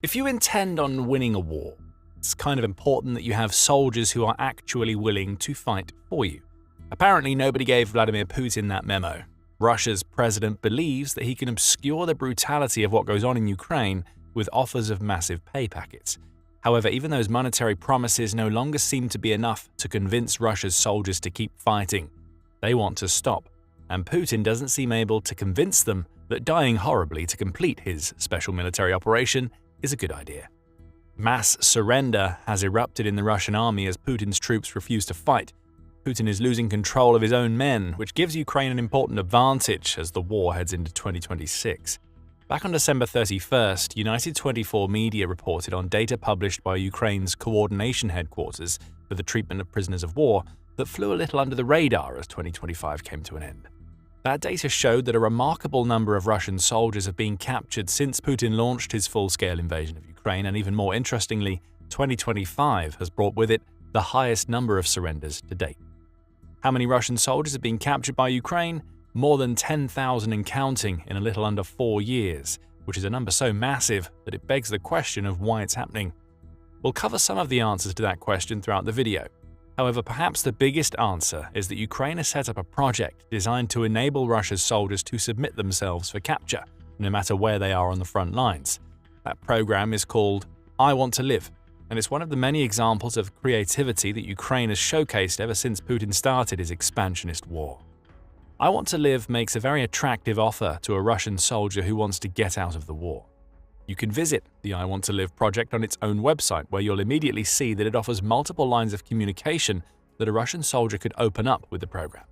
If you intend on winning a war, it's kind of important that you have soldiers who are actually willing to fight for you. Apparently, nobody gave Vladimir Putin that memo. Russia's president believes that he can obscure the brutality of what goes on in Ukraine with offers of massive pay packets. However, even those monetary promises no longer seem to be enough to convince Russia's soldiers to keep fighting. They want to stop, and Putin doesn't seem able to convince them that dying horribly to complete his special military operation is a good idea. Mass surrender has erupted in the Russian army as Putin's troops refuse to fight. Putin is losing control of his own men, which gives Ukraine an important advantage as the war heads into 2026. Back on December 31st, United 24 media reported on data published by Ukraine's coordination headquarters for the treatment of prisoners of war that flew a little under the radar as 2025 came to an end. That data showed that a remarkable number of Russian soldiers have been captured since Putin launched his full-scale invasion of Ukraine, and even more interestingly, 2025 has brought with it the highest number of surrenders to date. How many Russian soldiers have been captured by Ukraine? More than 10,000 and counting in a little under 4 years, which is a number so massive that it begs the question of why it's happening. We'll cover some of the answers to that question throughout the video. However, perhaps the biggest answer is that Ukraine has set up a project designed to enable Russia's soldiers to submit themselves for capture, no matter where they are on the front lines. That program is called I Want to Live, and it's one of the many examples of creativity that Ukraine has showcased ever since Putin started his expansionist war. I Want to Live makes a very attractive offer to a Russian soldier who wants to get out of the war. You can visit the I Want to Live project on its own website, where you'll immediately see that it offers multiple lines of communication that a Russian soldier could open up with the program.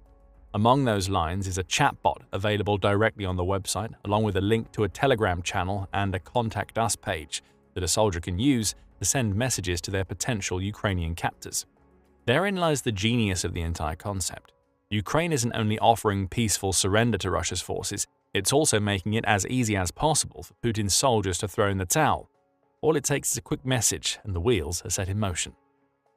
Among those lines is a chatbot available directly on the website, along with a link to a Telegram channel and a Contact Us page that a soldier can use to send messages to their potential Ukrainian captors. Therein lies the genius of the entire concept. Ukraine isn't only offering peaceful surrender to Russia's forces, it's also making it as easy as possible for Putin's soldiers to throw in the towel. All it takes is a quick message and the wheels are set in motion.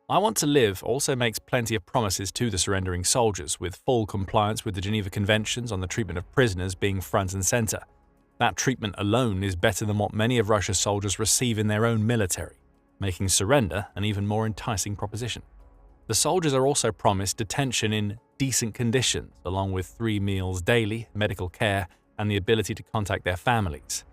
I Want to Live also makes plenty of promises to the surrendering soldiers, with full compliance with the Geneva Conventions on the treatment of prisoners being front and center. That treatment alone is better than what many of Russia's soldiers receive in their own military, making surrender an even more enticing proposition. The soldiers are also promised detention in decent conditions, along with 3 meals daily, medical care, and the ability to contact their families.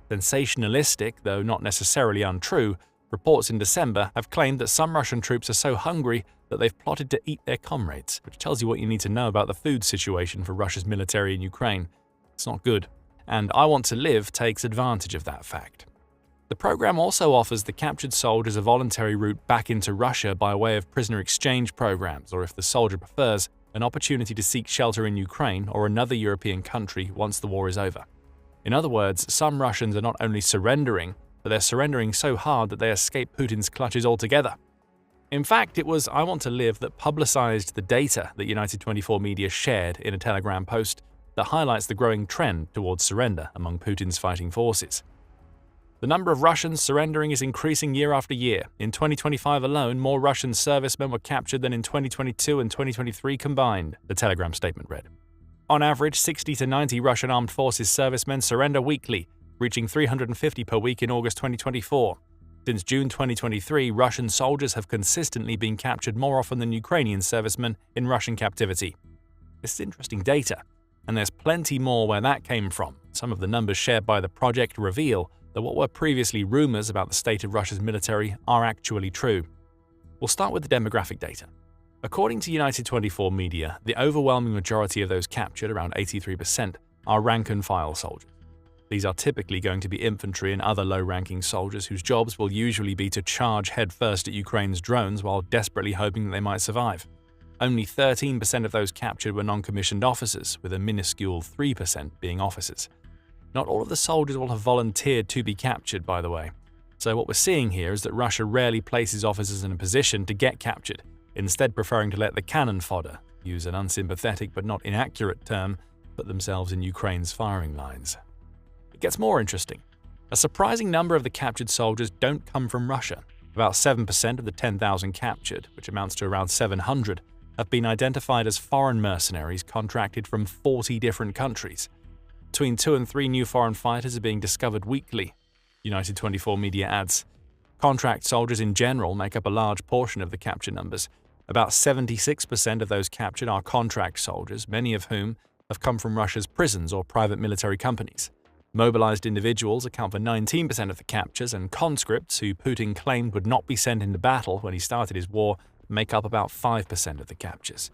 Sensationalistic, though not necessarily untrue, reports in December have claimed that some Russian troops are so hungry that they've plotted to eat their comrades, which tells you what you need to know about the food situation for Russia's military in Ukraine. It's not good, and I Want to Live takes advantage of that fact. The program also offers the captured soldiers a voluntary route back into Russia by way of prisoner exchange programs, or if the soldier prefers, an opportunity to seek shelter in Ukraine or another European country once the war is over. In other words, some Russians are not only surrendering, but they're surrendering so hard that they escape Putin's clutches altogether. In fact, it was I Want to Live that publicized the data that United 24 media shared in a Telegram post that highlights the growing trend towards surrender among Putin's fighting forces. The number of Russians surrendering is increasing year after year. In 2025 alone, more Russian servicemen were captured than in 2022 and 2023 combined, the Telegram statement read. On average, 60 to 90 Russian armed forces servicemen surrender weekly, reaching 350 per week in August 2024. Since June 2023, Russian soldiers have consistently been captured more often than Ukrainian servicemen in Russian captivity. This is interesting data, and there's plenty more where that came from. Some of the numbers shared by the project reveal that what were previously rumors about the state of Russia's military are actually true. We'll start with the demographic data. According to United 24 media, the overwhelming majority of those captured, around 83%, are rank-and-file soldiers. These are typically going to be infantry and other low-ranking soldiers whose jobs will usually be to charge headfirst at Ukraine's drones while desperately hoping that they might survive. Only 13% of those captured were non-commissioned officers, with a minuscule 3% being officers. Not all of the soldiers will have volunteered to be captured, by the way. So what we're seeing here is that Russia rarely places officers in a position to get captured, instead preferring to let the cannon fodder, use an unsympathetic but not inaccurate term, put themselves in Ukraine's firing lines. It gets more interesting. A surprising number of the captured soldiers don't come from Russia. About 7% of the 10,000 captured, which amounts to around 700, have been identified as foreign mercenaries contracted from 40 different countries. Between 2 and 3 new foreign fighters are being discovered weekly. United 24 Media adds. Contract soldiers in general make up a large portion of the capture numbers. About 76% of those captured are contract soldiers, many of whom have come from Russia's prisons or private military companies. Mobilized individuals account for 19% of the captures, and conscripts, who Putin claimed would not be sent into battle when he started his war, make up about 5% of the captures.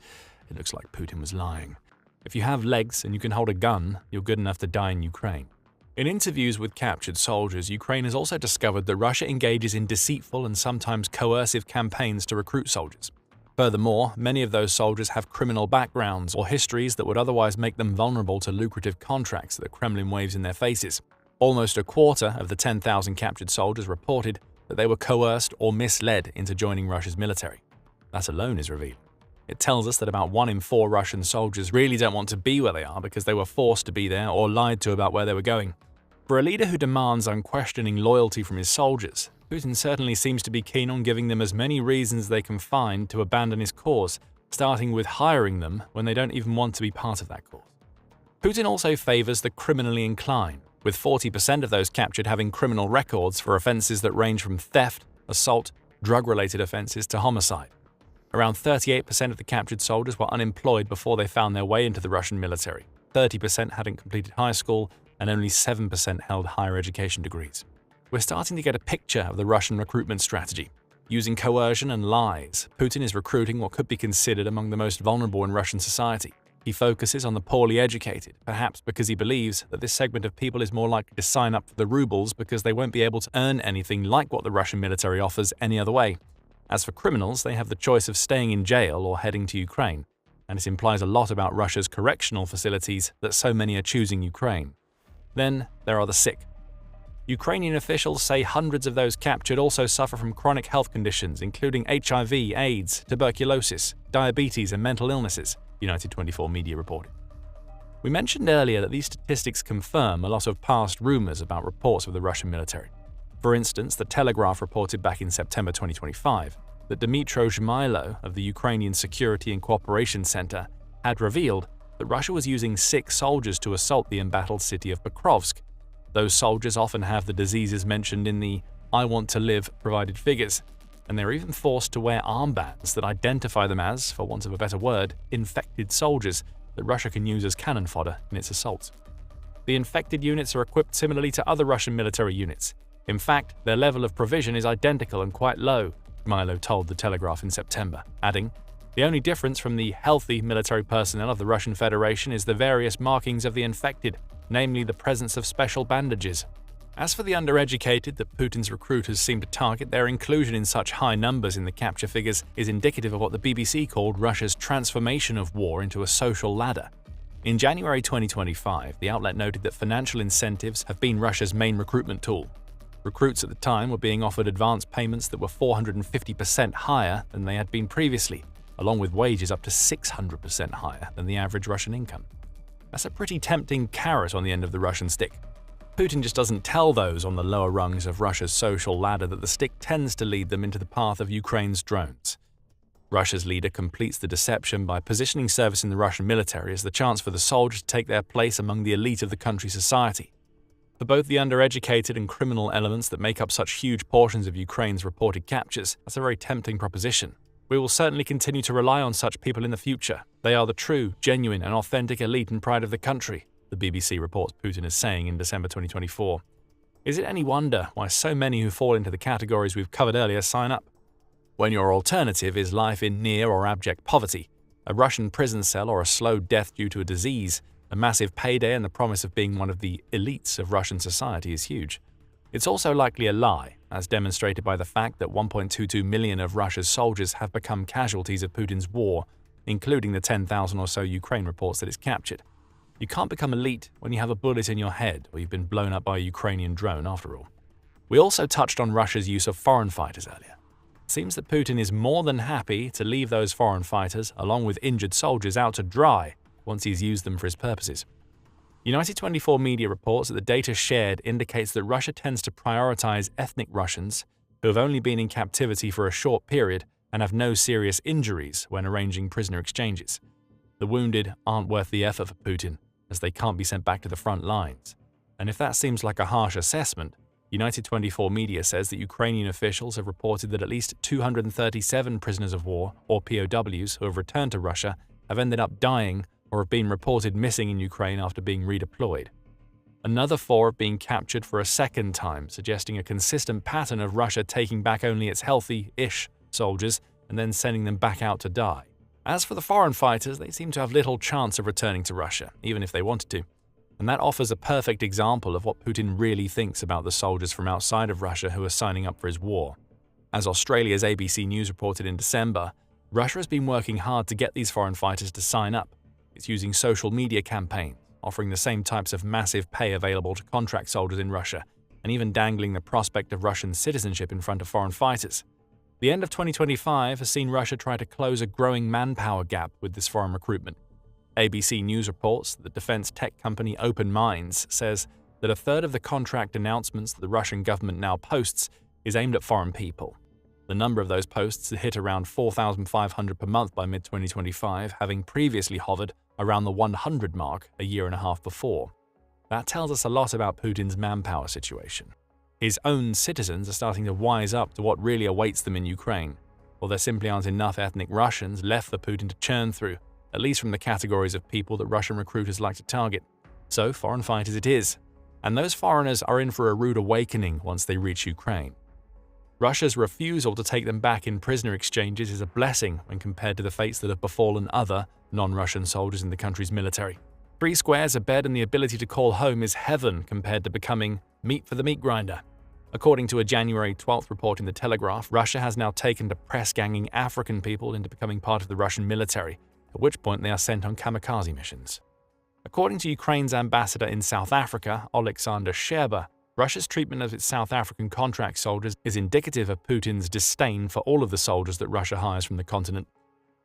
It looks like Putin was lying. If you have legs and you can hold a gun, you're good enough to die in Ukraine. In interviews with captured soldiers, Ukraine has also discovered that Russia engages in deceitful and sometimes coercive campaigns to recruit soldiers. Furthermore, many of those soldiers have criminal backgrounds or histories that would otherwise make them vulnerable to lucrative contracts that the Kremlin waves in their faces. Almost a quarter of the 10,000 captured soldiers reported that they were coerced or misled into joining Russia's military. That alone is revealing. It tells us that about 1 in 4 Russian soldiers really don't want to be where they are because they were forced to be there or lied to about where they were going. For a leader who demands unquestioning loyalty from his soldiers, Putin certainly seems to be keen on giving them as many reasons they can find to abandon his cause, starting with hiring them when they don't even want to be part of that cause. Putin also favors the criminally inclined, with 40% of those captured having criminal records for offenses that range from theft, assault, drug-related offenses to homicide. Around 38% of the captured soldiers were unemployed before they found their way into the Russian military. 30% hadn't completed high school, and only 7% held higher education degrees. We're starting to get a picture of the Russian recruitment strategy. Using coercion and lies, Putin is recruiting what could be considered among the most vulnerable in Russian society. He focuses on the poorly educated, perhaps because he believes that this segment of people is more likely to sign up for the rubles because they won't be able to earn anything like what the Russian military offers any other way. As for criminals, they have the choice of staying in jail or heading to Ukraine, and it implies a lot about Russia's correctional facilities that so many are choosing Ukraine. Then there are the sick. Ukrainian officials say hundreds of those captured also suffer from chronic health conditions, including HIV, AIDS, tuberculosis, diabetes, and mental illnesses, United 24 Media reported. We mentioned earlier that these statistics confirm a lot of past rumors about reports of the Russian military. For instance, the Telegraph reported back in September 2025 that Dmytro Zhmylo of the Ukrainian Security and Cooperation Center had revealed that Russia was using sick soldiers to assault the embattled city of Pokrovsk. Those soldiers often have the diseases mentioned in the "I want to live" provided figures, and they're even forced to wear armbands that identify them as, for want of a better word, infected soldiers that Russia can use as cannon fodder in its assaults. The infected units are equipped similarly to other Russian military units. In fact, their level of provision is identical and quite low, Milo told the Telegraph in September, adding, "The only difference from the healthy military personnel of the Russian Federation is the various markings of the infected, namely the presence of special bandages." As for the undereducated that Putin's recruiters seem to target, their inclusion in such high numbers in the capture figures is indicative of what the BBC called Russia's transformation of war into a social ladder. In January 2025, the outlet noted that financial incentives have been Russia's main recruitment tool. Recruits at the time were being offered advance payments that were 450% higher than they had been previously, along with wages up to 600% higher than the average Russian income. That's a pretty tempting carrot on the end of the Russian stick. Putin just doesn't tell those on the lower rungs of Russia's social ladder that the stick tends to lead them into the path of Ukraine's drones. Russia's leader completes the deception by positioning service in the Russian military as the chance for the soldiers to take their place among the elite of the country's society. For both the undereducated and criminal elements that make up such huge portions of Ukraine's reported captures, that's a very tempting proposition. We will certainly continue to rely on such people in the future. They are the true, genuine, and authentic elite and pride of the country, the BBC reports Putin is saying in December 2024. Is it any wonder why so many who fall into the categories we've covered earlier sign up? When your alternative is life in near or abject poverty, a Russian prison cell, or a slow death due to a disease, a massive payday and the promise of being one of the elites of Russian society is huge. It's also likely a lie, as demonstrated by the fact that 1.22 million of Russia's soldiers have become casualties of Putin's war, including the 10,000 or so Ukraine reports that it's captured. You can't become elite when you have a bullet in your head or you've been blown up by a Ukrainian drone, after all. We also touched on Russia's use of foreign fighters earlier. It seems that Putin is more than happy to leave those foreign fighters, along with injured soldiers, out to dry once he's used them for his purposes. United 24 Media reports that the data shared indicates that Russia tends to prioritize ethnic Russians who have only been in captivity for a short period and have no serious injuries when arranging prisoner exchanges. The wounded aren't worth the effort for Putin, as they can't be sent back to the front lines. And if that seems like a harsh assessment, United 24 media says that Ukrainian officials have reported that at least 237 prisoners of war, or POWs, who have returned to Russia have ended up dying or have been reported missing in Ukraine after being redeployed. Another 4 have been captured for a second time, suggesting a consistent pattern of Russia taking back only its healthy-ish soldiers and then sending them back out to die. As for the foreign fighters, they seem to have little chance of returning to Russia, even if they wanted to. And that offers a perfect example of what Putin really thinks about the soldiers from outside of Russia who are signing up for his war. As Australia's ABC News reported in December, Russia has been working hard to get these foreign fighters to sign up. It's using social media campaigns, offering the same types of massive pay available to contract soldiers in Russia, and even dangling the prospect of Russian citizenship in front of foreign fighters. The end of 2025 has seen Russia try to close a growing manpower gap with this foreign recruitment. ABC News reports that the defense tech company Open Minds says that a third of the contract announcements that the Russian government now posts is aimed at foreign people. The number of those posts hit around 4,500 per month by mid-2025, having previously hovered around the 100 mark a year and a half before. That tells us a lot about Putin's manpower situation. His own citizens are starting to wise up to what really awaits them in Ukraine, or there simply aren't enough ethnic Russians left for Putin to churn through, at least from the categories of people that Russian recruiters like to target. So foreign fighters it is, and those foreigners are in for a rude awakening once they reach Ukraine. Russia's refusal to take them back in prisoner exchanges is a blessing when compared to the fates that have befallen other non-Russian soldiers in the country's military. 3 squares, a bed, and the ability to call home is heaven compared to becoming meat for the meat grinder. According to a January 12th report in The Telegraph, Russia has now taken to press-ganging African people into becoming part of the Russian military, at which point they are sent on kamikaze missions. According to Ukraine's ambassador in South Africa, Oleksandr Scherba, Russia's treatment of its South African contract soldiers is indicative of Putin's disdain for all of the soldiers that Russia hires from the continent.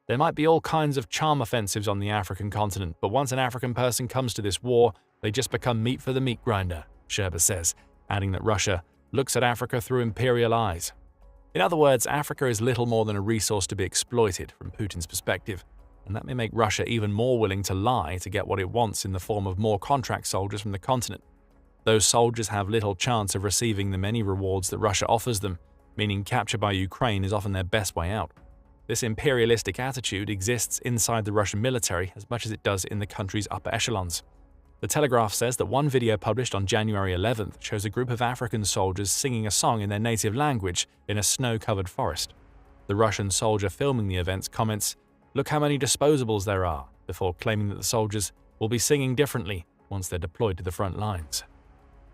There might be all kinds of charm offensives on the African continent, but once an African person comes to this war, they just become meat for the meat grinder, Scherba says, adding that Russia looks at Africa through imperial eyes. In other words, Africa is little more than a resource to be exploited from Putin's perspective, and that may make Russia even more willing to lie to get what it wants in the form of more contract soldiers from the continent. Those soldiers have little chance of receiving the many rewards that Russia offers them, meaning capture by Ukraine is often their best way out. This imperialistic attitude exists inside the Russian military as much as it does in the country's upper echelons. The Telegraph says that one video published on January 11th shows a group of African soldiers singing a song in their native language in a snow-covered forest. The Russian soldier filming the events comments, "Look how many disposables there are," before claiming that the soldiers will be singing differently once they're deployed to the front lines.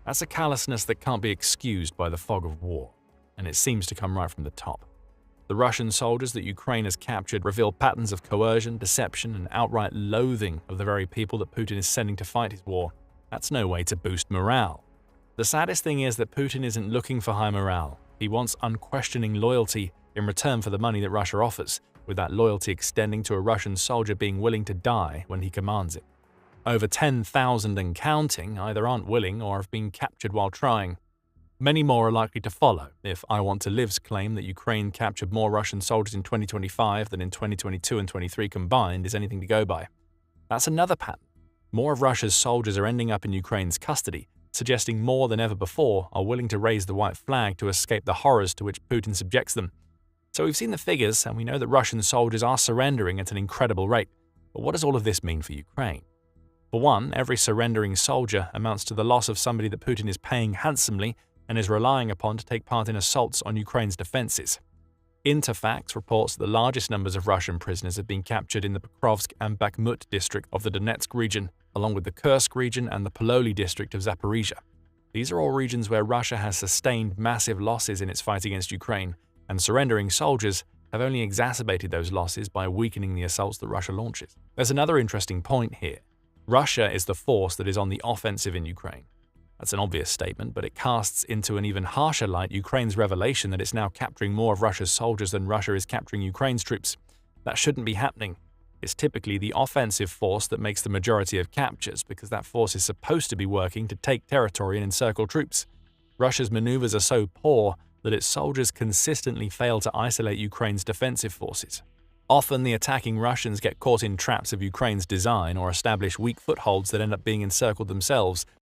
That's a callousness that can't be excused by the fog of war, and it seems to come right from the top. The Russian soldiers that Ukraine has captured reveal patterns of coercion, deception, and outright loathing of the very people that Putin is sending to fight his war. That's no way to boost morale. The saddest thing is that Putin isn't looking for high morale. He wants unquestioning loyalty in return for the money that Russia offers, with that loyalty extending to a Russian soldier being willing to die when he commands it. Over 10,000 and counting either aren't willing or have been captured while trying. Many more are likely to follow if I Want to Live's claim that Ukraine captured more Russian soldiers in 2025 than in 2022 and 23 combined is anything to go by. That's another pattern. More of Russia's soldiers are ending up in Ukraine's custody, suggesting more than ever before are willing to raise the white flag to escape the horrors to which Putin subjects them. So we've seen the figures, and we know that Russian soldiers are surrendering at an incredible rate. But what does all of this mean for Ukraine? For one, every surrendering soldier amounts to the loss of somebody that Putin is paying handsomely and is relying upon to take part in assaults on Ukraine's defenses. Interfax reports that the largest numbers of Russian prisoners have been captured in the Pokrovsk and Bakhmut district of the Donetsk region, along with the Kursk region and the Pololi district of Zaporizhia. These are all regions where Russia has sustained massive losses in its fight against Ukraine, and surrendering soldiers have only exacerbated those losses by weakening the assaults that Russia launches. There's another interesting point here. Russia is the force that is on the offensive in Ukraine. That's an obvious statement, but it casts into an even harsher light Ukraine's revelation that it's now capturing more of Russia's soldiers than Russia is capturing Ukraine's troops. That shouldn't be happening. It's typically the offensive force that makes the majority of captures because that force is supposed to be working to take territory and encircle troops. Russia's maneuvers are so poor that its soldiers consistently fail to isolate Ukraine's defensive forces. Often, the attacking Russians get caught in traps of Ukraine's design or establish weak footholds that end up being encircled themselves,